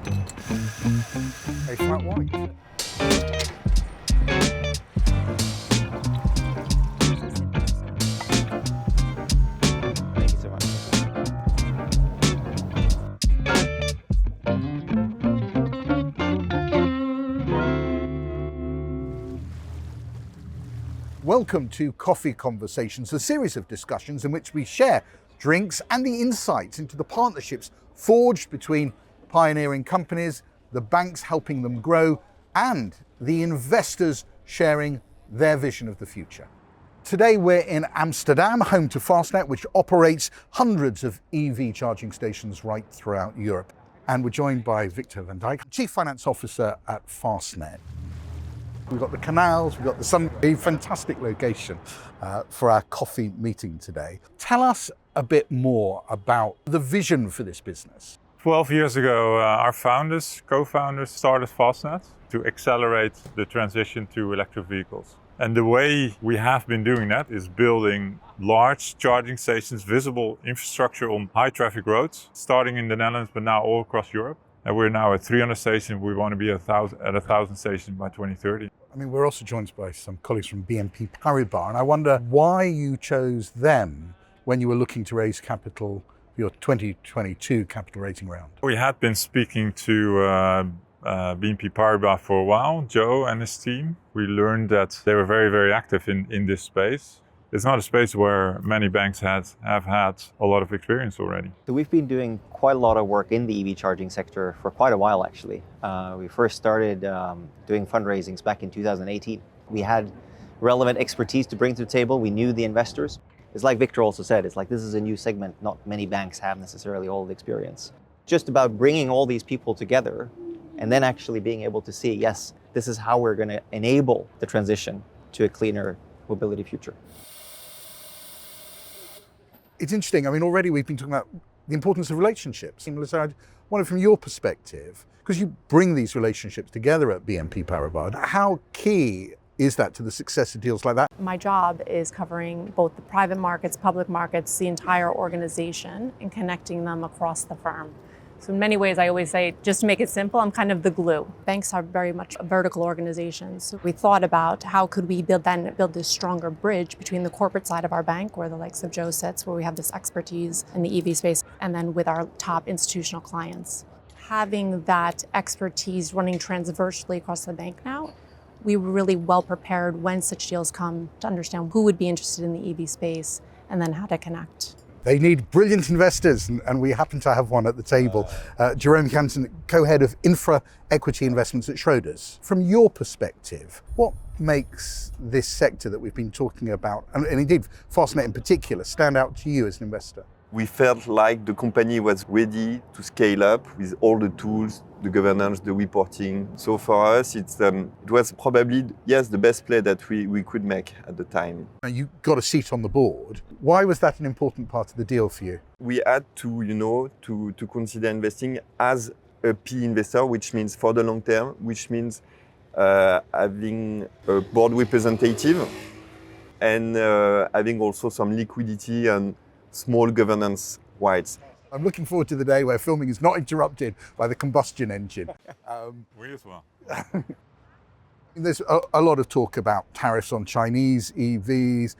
A flat white. Thank you so much. Welcome to Coffee Conversations, a series of discussions in which we share drinks and the insights into the partnerships forged between pioneering companies, the banks helping them grow, and the investors sharing their vision of the future. Today we're in Amsterdam, home to Fastned, which operates hundreds of EV charging stations right throughout Europe. And we're joined by Victor van Dijk, Chief Finance Officer at Fastned. We've got the canals, we've got the sun, a fantastic location for our coffee meeting today. Tell us a bit more about the vision for this business. 12 years ago, our co-founders started Fastned to accelerate the transition to electric vehicles. And the way we have been doing that is building large charging stations, visible infrastructure on high traffic roads, starting in the Netherlands, but now all across Europe. And we're now at 300 stations. We want to be at 1,000 stations by 2030. I mean, we're also joined by some colleagues from BNP Paribas, and I wonder why you chose them when you were looking to raise capital for your 2022 capital raising round. We had been speaking to BNP Paribas for a while, Joe and his team. We learned that they were very, very active in this space. It's not a space where many banks have had a lot of experience already. So we've been doing quite a lot of work in the EV charging sector for quite a while, actually. We first started doing fundraisings back in 2018. We had relevant expertise to bring to the table. We knew the investors. It's like Victor also said, it's like this is a new segment. Not many banks have necessarily all the experience. Just about bringing all these people together and then actually being able to see, yes, this is how we're going to enable the transition to a cleaner mobility future. It's interesting. I mean, already we've been talking about the importance of relationships. Melissa, I wonder from your perspective, because you bring these relationships together at BNP Paribas, how key is that to the success of deals like that? My job is covering both the private markets, public markets, the entire organization, and connecting them across the firm. So in many ways, I always say, just to make it simple, I'm kind of the glue. Banks are very much vertical organizations. So we thought about how could we build this stronger bridge between the corporate side of our bank, where the likes of Joe sits, where we have this expertise in the EV space, and then with our top institutional clients. Having that expertise running transversely across the bank now, we were really well prepared when such deals come to understand who would be interested in the EV space and then how to connect. They need brilliant investors, and we happen to have one at the table. Jerome Jansen, co-head of Infra Equity Investments at Schroders. From your perspective, what makes this sector that we've been talking about, and indeed Fastned in particular, stand out to you as an investor? We felt like the company was ready to scale up with all the tools, the governance, the reporting. So for us, it was probably, yes, the best play that we could make at the time. You got a seat on the board. Why was that an important part of the deal for you? We had to, to consider investing as a PE investor, which means for the long term, which means having a board representative and having also some liquidity and small governance rights. I'm looking forward to the day where filming is not interrupted by the combustion engine. We as well. There's a lot of talk about tariffs on Chinese EVs,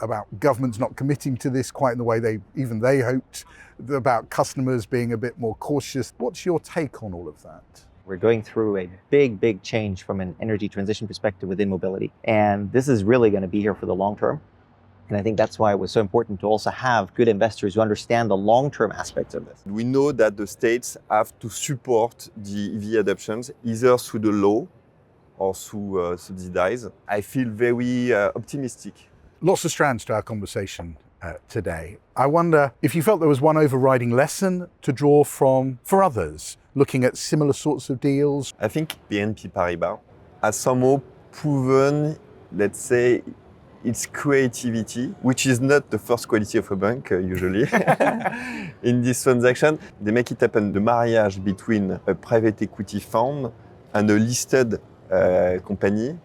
about governments not committing to this quite in the way they hoped, about customers being a bit more cautious. What's your take on all of that? We're going through a big change from an energy transition perspective within mobility. And this is really going to be here for the long term. And I think that's why it was so important to also have good investors who understand the long-term aspects of this. We know that the states have to support the EV adoptions, either through the law or through subsidies. I feel very optimistic. Lots of strands to our conversation today. I wonder if you felt there was one overriding lesson to draw from for others, looking at similar sorts of deals. I think BNP Paribas has somehow proven, let's say, its creativity, which is not the first quality of a bank usually. In this transaction, they make it happen. The marriage between a private equity fund and a listed company,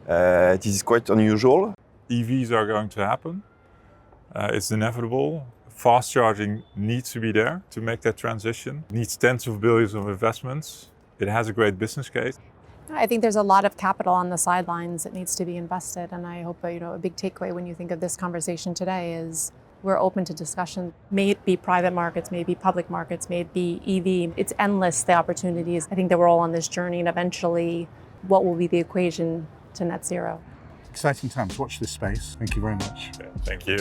this is quite unusual. EVs are going to happen. It's inevitable. Fast charging needs to be there to make that transition. It needs tens of billions of investments. It has a great business case. I think there's a lot of capital on the sidelines that needs to be invested, and I hope a big takeaway when you think of this conversation today is we're open to discussion. May it be private markets, may it be public markets, may it be EV. It's endless, the opportunities. I think that we're all on this journey, and eventually, what will be the equation to net zero? Exciting times. Watch this space. Thank you very much. Yeah, thank you.